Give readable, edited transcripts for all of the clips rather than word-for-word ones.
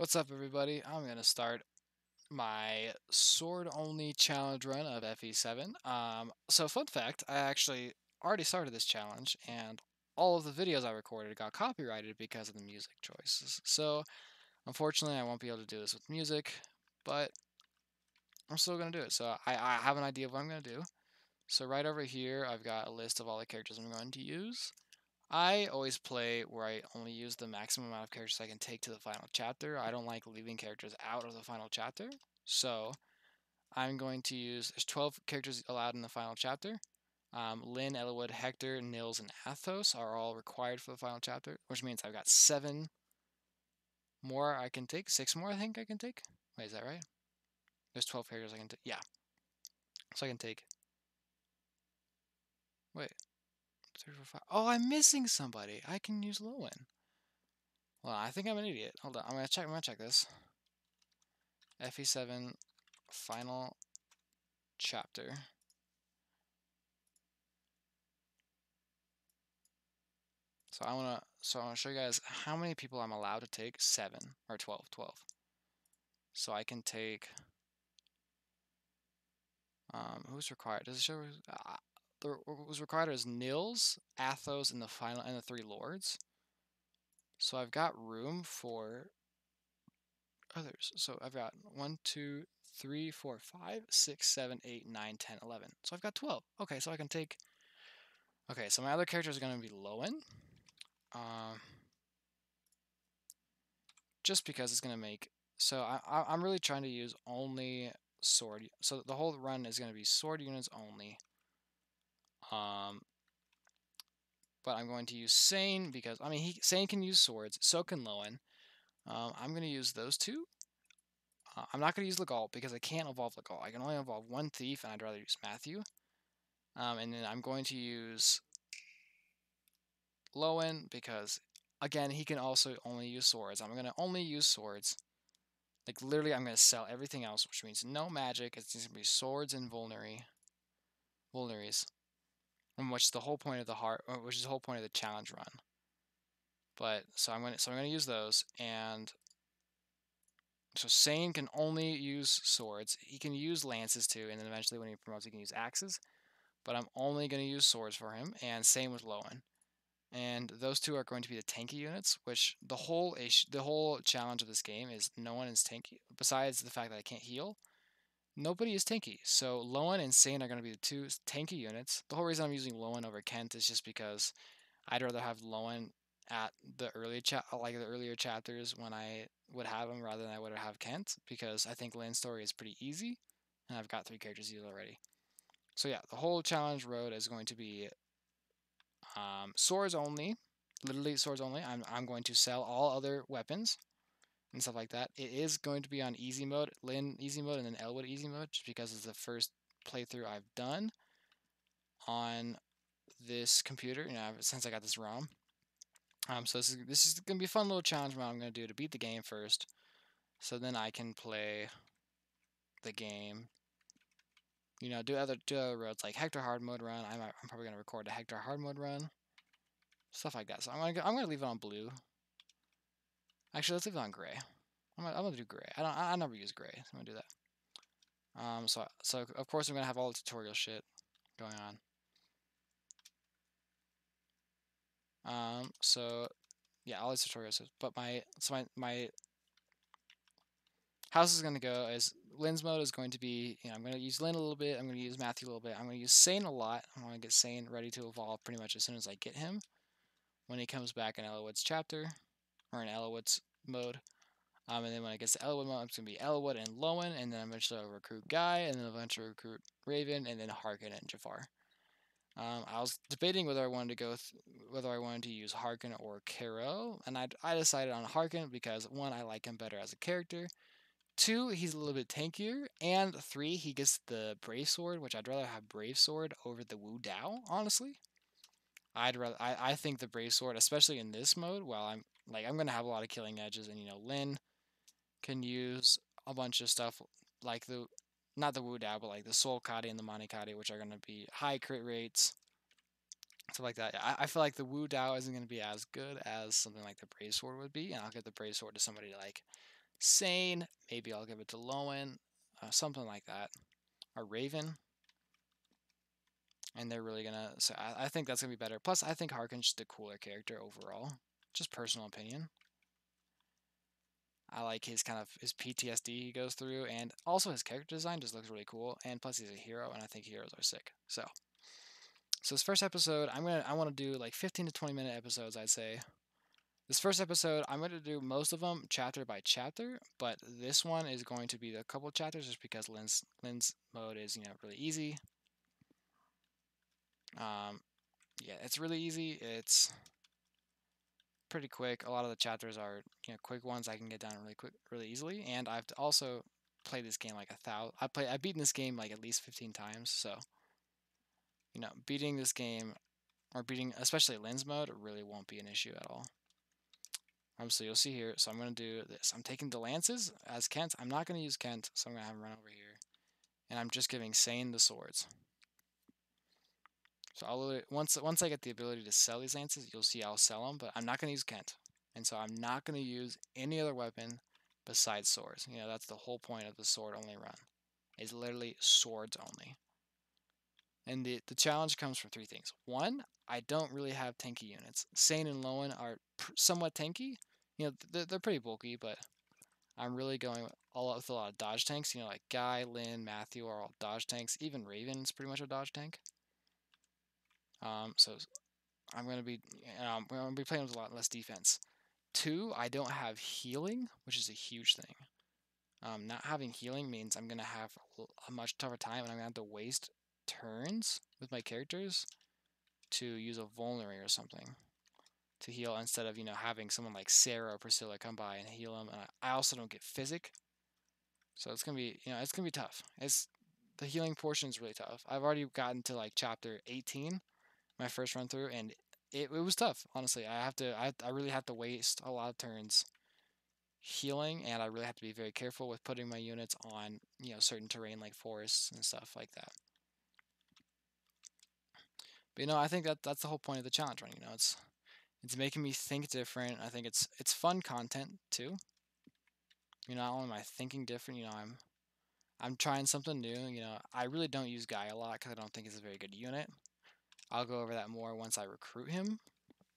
What's up, everybody? I'm gonna start my sword only challenge run of FE7. So fun fact, I actually already started this challenge, and all of the videos I recorded got copyrighted because of the music choices. So unfortunately, I won't be able to do this with music, but I'm still gonna do it. So I have an idea of what I'm gonna do. So right over here, I've got a list of all the characters I'm going to use. I always play where I only use the maximum amount of characters I can take to the final chapter. I don't like leaving characters out of the final chapter. So I'm going to use, there's 12 characters allowed in the final chapter. Lynn, Elwood, Hector, Nils, and Athos are all required for the final chapter, which means I've got 7 more I can take. 6 more I think I can take. Wait, is that right? There's 12 characters I can take. Yeah. So I can take, wait, 3, 4, 5. Oh, I'm missing somebody. I can use Lowen. Well, I think I'm an idiot. Hold on, I'm gonna check this. FE7 final chapter. So I wanna show you guys how many people I'm allowed to take. 7 or 12. So I can take who's required? Does it show who's required is Nils, Athos, and the 3 lords. So I've got room for others. So I've got 1, 2, 3, 4, 5, 6, 7, 8, 9, 10, 11. So I've got 12. Okay, so I can take. Okay, so my other character is going to be Lowen. Just because it's going to make. So I'm really trying to use only sword. So the whole run is going to be sword units only. But I'm going to use Sane because, I mean, Sane can use swords, so can Lowen. I'm going to use those two. I'm not going to use Legault because I can't evolve Legault. I can only evolve one thief, and I'd rather use Matthew. And then I'm going to use Lowen because, again, he can also only use swords. I'm going to only use swords. Like, literally, I'm going to sell everything else, which means no magic. It's just going to be swords and vulneries, which is the whole point of which is the whole point of the challenge run. But so I'm gonna use those, and so Sane can only use swords. He can use lances too, and then eventually when he promotes, he can use axes. But I'm only gonna use swords for him, and same with Lowen. And those two are going to be the tanky units, which the whole challenge of this game is no one is tanky. Besides the fact that I can't heal, nobody is tanky. So Lowen and Sane are going to be the 2 tanky units. The whole reason I'm using Lowen over Kent is just because I'd rather have Lowen at the the earlier chapters when I would have him rather than I would have Kent, because I think Lynn's story is pretty easy, and I've got 3 characters used already. So yeah, the whole challenge road is going to be swords only, literally swords only. I'm going to sell all other weapons and stuff like that. It is going to be on easy mode, Lynn easy mode, and then Elwood easy mode, just because it's the first playthrough I've done on this computer, since I got this ROM. So this is gonna be a fun little challenge what I'm gonna do to beat the game first, so then I can play the game. Do other roads like Hector hard mode run. I'm probably gonna record a Hector hard mode run, stuff like that. So I'm gonna leave it on blue. Actually, let's leave it on gray. I'm gonna do gray. I never use gray, so I'm gonna do that. So of course I'm gonna have all the tutorial shit going on. So yeah, all these tutorials. But my house is going to go as Lynn's mode is going to be, I'm going to use Lynn a little bit. I'm going to use Matthew a little bit. I'm going to use Sane a lot. I'm going to get Sane ready to evolve pretty much as soon as I get him. When he comes back in Elwood's chapter, or in Elwood's mode. And then when it gets to Elwood mode, it's going to be Elwood and Lowen, and then eventually I'll recruit Guy, and then eventually recruit Raven, and then Harkin and Jafar. I was debating whether I wanted to use Harkin or Caro, and I decided on Harkin because 1, I like him better as a character. 2, he's a little bit tankier, and 3, he gets the Brave Sword, which I'd rather have Brave Sword over the Wu Dao, honestly. I think the Brave Sword, especially in this mode, while I'm gonna have a lot of killing edges, and Lynn can use a bunch of stuff like not the Wu Dao, but like the Soul Kadi and the Mani Kadi, which are gonna be high crit rates, stuff like that. I feel like the Wu Dao isn't gonna be as good as something like the Brave Sword would be, and I'll get the Brave Sword to somebody like Sane, maybe I'll give it to Lowen, something like that. Or Raven. And they're really gonna, so I think that's gonna be better. Plus, I think Harkin's just a cooler character overall. Just personal opinion. I like his kind of his PTSD he goes through, and also his character design just looks really cool. And plus, he's a hero, and I think heroes are sick. So this first episode, I want to do like 15 to 20-minute episodes, I'd say. This first episode, I'm going to do most of them chapter by chapter, but this one is going to be a couple chapters just because Lynn's mode is, really easy. Yeah, it's really easy. It's pretty quick. A lot of the chapters are, quick ones I can get done really easily. And I've also played this game like 1,000. I've beaten this game like at least 15 times. So, beating this game or beating especially Lynn's mode really won't be an issue at all. So you'll see here. So I'm going to do this. I'm taking the lances as Kent. I'm not going to use Kent, so I'm going to have him run over here. And I'm just giving Sane the swords. So once I get the ability to sell these lances, you'll see I'll sell them, but I'm not going to use Kent. And so I'm not going to use any other weapon besides swords. That's the whole point of the sword only run. It's literally swords only. And the challenge comes from 3 things. 1, I don't really have tanky units. Sane and Lowen are somewhat tanky. They're pretty bulky, but I'm really going all out with a lot of dodge tanks. Like Guy, Lynn, Matthew are all dodge tanks. Even Raven's pretty much a dodge tank. So I'm going to be playing with a lot less defense. 2, I don't have healing, which is a huge thing. Not having healing means I'm going to have a much tougher time, and I'm going to have to waste turns with my characters to use a vulnerary or something to heal instead of, having someone like Sarah or Priscilla come by and heal them. And I also don't get physic. So it's going to be, it's going to be tough. The healing portion is really tough. I've already gotten to like chapter 18, my first run through, and it was tough, honestly. I really have to waste a lot of turns healing, and I really have to be very careful with putting my units on, certain terrain like forests and stuff like that. But I think that's the whole point of the challenge run. It's making me think different. I think it's fun content too. Not only am I thinking different, I'm trying something new. I really don't use Guy a lot because I don't think he's a very good unit. I'll go over that more once I recruit him,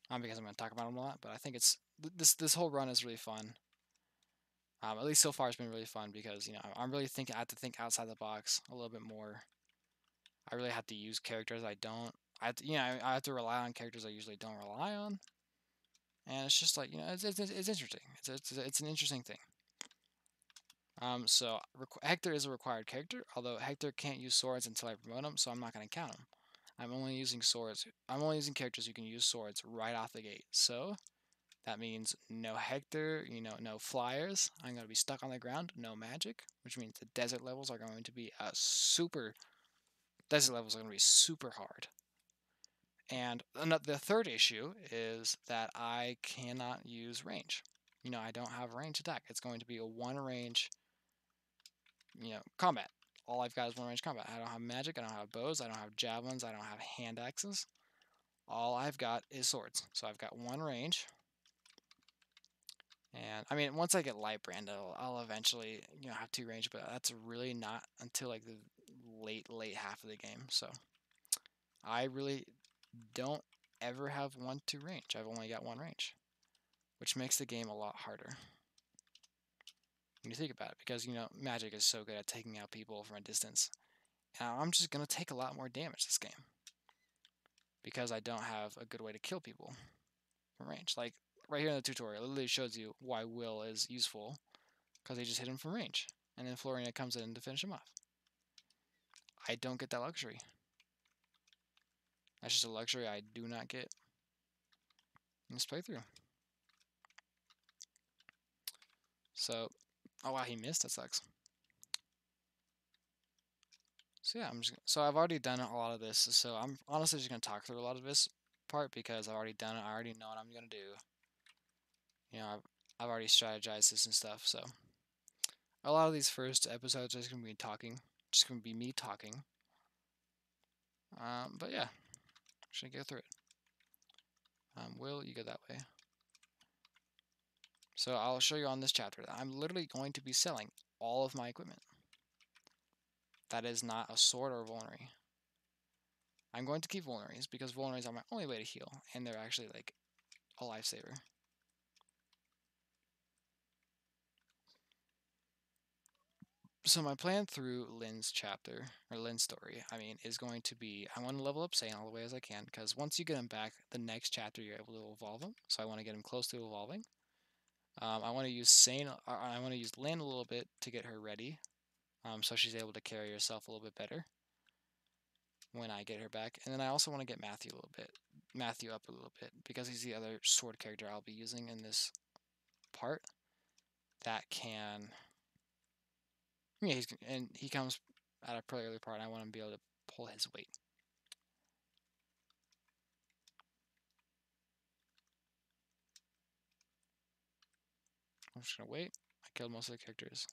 because I'm going to talk about him a lot. But I think this whole run is really fun. At least so far, it's been really fun because I'm really thinking. I have to think outside the box a little bit more. I really have to use characters I don't. I have to rely on characters I usually don't rely on, and it's just like it's interesting. It's an interesting thing. So Hector is a required character, although Hector can't use swords until I promote him, so I'm not going to count him. I'm only using swords. I'm only using characters who can use swords right off the gate. So that means no Hector, no flyers. I'm going to be stuck on the ground, no magic, which means the desert levels are going to be super hard. And the third issue is that I cannot use range. I don't have range attack. It's going to be a 1 range, combat. All I've got is 1 range combat. I don't have magic. I don't have bows. I don't have javelins. I don't have hand axes. All I've got is swords. So I've got 1 range. And once I get Lightbrand, I'll eventually have 2 range, but that's really not until like the late half of the game. So I really don't ever have 1-2 range. I've only got 1 range, which makes the game a lot harder when you think about it, because magic is so good at taking out people from a distance. And I'm just gonna take a lot more damage this game because I don't have a good way to kill people from range. Like right here in the tutorial, it literally shows you why Will is useful, because they just hit him from range, and then Florina comes in to finish him off. I don't get that luxury. That's just a luxury I do not get in this playthrough. So, oh wow, he missed. That sucks. So yeah, so I've already done a lot of this. So I'm honestly just gonna talk through a lot of this part because I've already done it. I already know what I'm gonna do. I've already strategized this and stuff. So a lot of these first episodes are just gonna be talking, just gonna be me talking. But yeah, just gonna go through it. Will, you go that way. So I'll show you on this chapter that I'm literally going to be selling all of my equipment. That is not a sword or a vulnerary. I'm going to keep vulneraries because vulneraries are my only way to heal, and they're actually like a lifesaver. So my plan through Lynn's chapter, or Lynn's story, I mean, is going to be, I want to level up Sane all the way as I can, because once you get him back, the next chapter you're able to evolve him. So I want to get him close to evolving. I want to use Sane, I want to use Lynn a little bit to get her ready, so she's able to carry herself a little bit better when I get her back. And then I also want to get Matthew up a little bit, because he's the other sword character I'll be using in this part that can, yeah, and he comes at a pretty early part, and I want him to be able to pull his weight. I'm just gonna wait. I killed most of the characters.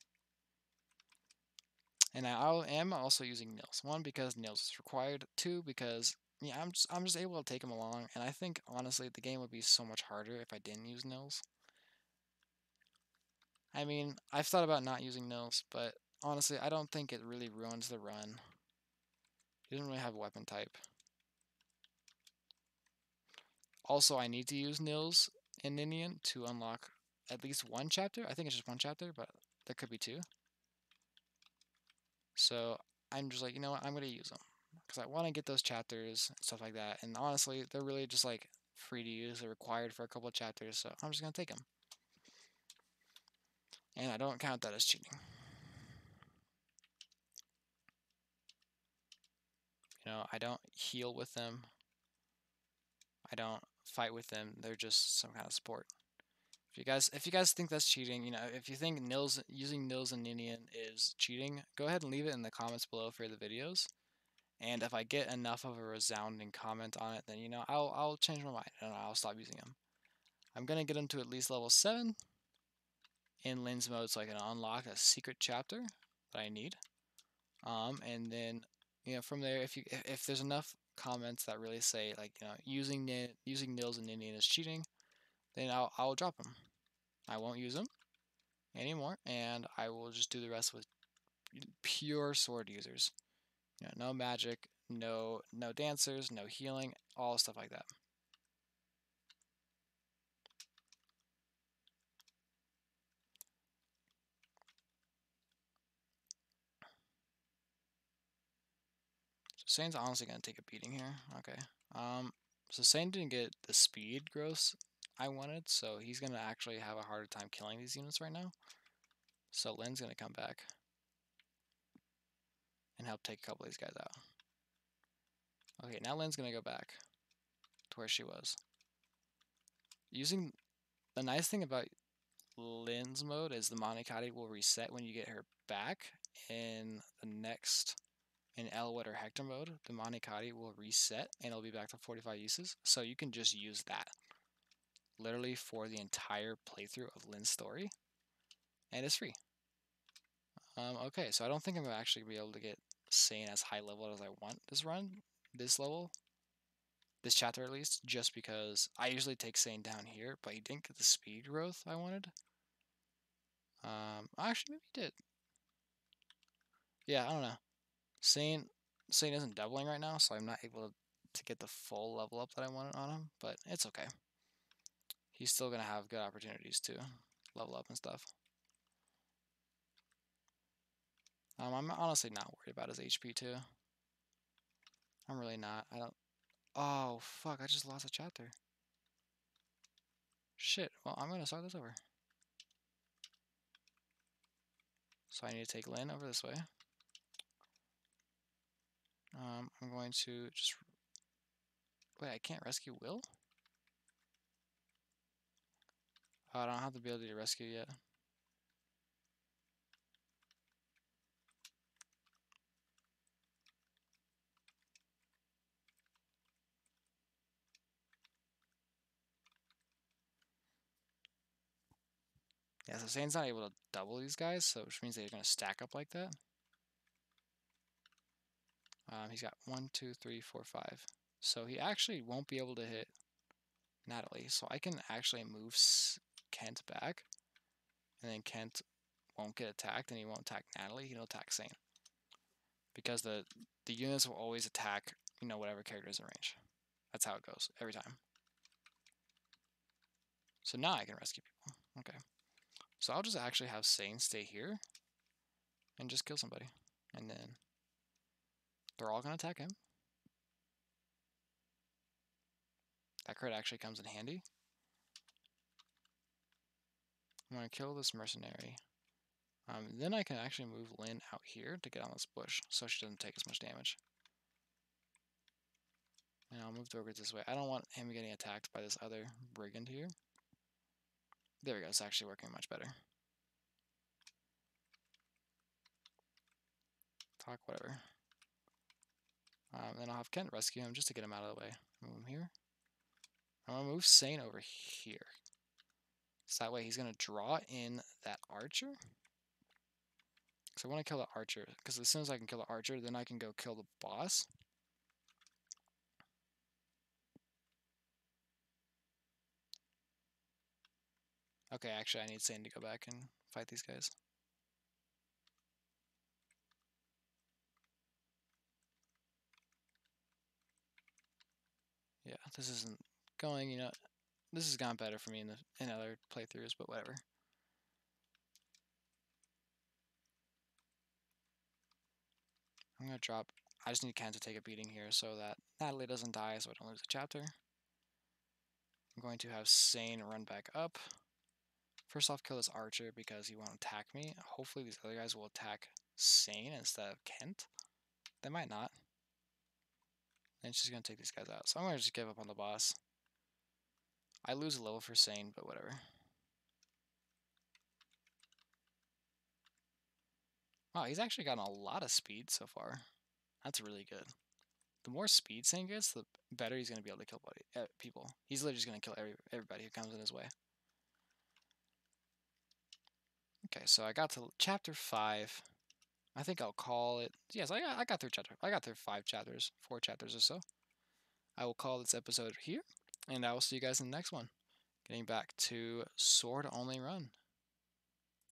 And I am also using Nils. One, because Nils is required. Two, because yeah, I'm just able to take him along. And I think honestly the game would be so much harder if I didn't use Nils. I mean, I've thought about not using Nils, but honestly I don't think it really ruins the run. He doesn't really have a weapon type. Also, I need to use Nils in Ninian to unlock at least one chapter. I think it's just one chapter, but there could be two. So I'm just like, you know what, I'm going to use them. Because I want to get those chapters and stuff like that. And honestly, they're really just like free to use. They're required for a couple of chapters, so I'm just going to take them. And I don't count that as cheating. You know, I don't heal with them. I don't fight with them. They're just some kind of support. If you guys think that's cheating, you know, if you think using Nils and Ninian is cheating, go ahead and leave it in the comments below for the videos. And if I get enough of a resounding comment on it, then you know I'll change my mind and I'll stop using them. I'm gonna get him to at least level 7 in Lynn's mode so I can unlock a secret chapter that I need. And then you know from there, if there's enough comments that really say like you know using Nils and Ninian is cheating, then I'll drop them. I won't use them anymore, and I will just do the rest with pure sword users. You know, no magic, no dancers, no healing, all stuff like that. So Sane's honestly gonna take a beating here. Okay. So Sane didn't get the speed growth I wanted, so he's gonna actually have a harder time killing these units right now. So Lynn's gonna come back and help take a couple of these guys out. Okay, now Lynn's gonna go back to where she was. Using the nice thing about Lynn's mode is the Monikati will reset when you get her back. In the next, in Elwood or Hector mode, the Monikati will reset and it'll be back to 45 uses. So you can just use that literally for the entire playthrough of Lynn's story, and it's free. Okay, so I don't think I'm gonna actually be able to get Sane as high level as I want this run, this level, this chapter at least, just because I usually take Sane down here, but he didn't get the speed growth I wanted. Actually, maybe he did. Yeah, I don't know. Sane isn't doubling right now, so I'm not able to get the full level up that I wanted on him, but it's okay. He's still gonna have good opportunities to level up and stuff. I'm honestly not worried about his HP too. I'm really not. I don't. Oh fuck! I just lost a chapter. Shit. Well, I'm gonna start this over. So I need to take Lynn over this way. I'm going to just wait. I can't rescue Will. Oh, I don't have the ability to rescue yet. Yeah, so Sane's not able to double these guys, so which means they're gonna stack up like that. He's got 1, 2, 3, 4, 5. So he actually won't be able to hit Natalie. So I can actually move Kent back, and then Kent won't get attacked, and he won't attack Natalie. He'll attack Sane, because the units will always attack, you know, whatever character is in range. That's how it goes every time. So now I can rescue people. Okay. So I'll just actually have Sane stay here and just kill somebody. And then they're all going to attack him. That crit actually comes in handy. I'm going to kill this mercenary. Then I can actually move Lynn out here to get on this bush so she doesn't take as much damage. And I'll move Dorgrid this way. I don't want him getting attacked by this other brigand here. There we go. It's actually working much better. Talk, whatever. Then I'll have Kent rescue him just to get him out of the way. Move him here. I'm going to move Sane over here. So that way he's going to draw in that archer. So I want to kill the archer, because as soon as I can kill the archer, then I can go kill the boss. Okay, actually I need Sane to go back and fight these guys. Yeah, this isn't going, you know, this has gone better for me in other playthroughs, but whatever. I'm going to drop, I just need Ken to take a beating here so that Natalie doesn't die so I don't lose a chapter. I'm going to have Sane run back up. First off, kill this archer because he won't attack me. Hopefully these other guys will attack Sane instead of Kent. They might not. And she's going to take these guys out. So I'm going to just give up on the boss. I lose a level for Sane, but whatever. Wow, he's actually gotten a lot of speed so far. That's really good. The more speed Sane gets, the better he's going to be able to kill people. He's literally just going to kill everybody who comes in his way. Okay, so I got to chapter 5. I think I'll call it. Yes, I got through chapter. I got through 5 chapters, 4 chapters or so. I will call this episode here, and I will see you guys in the next one. Getting back to Sword Only Run.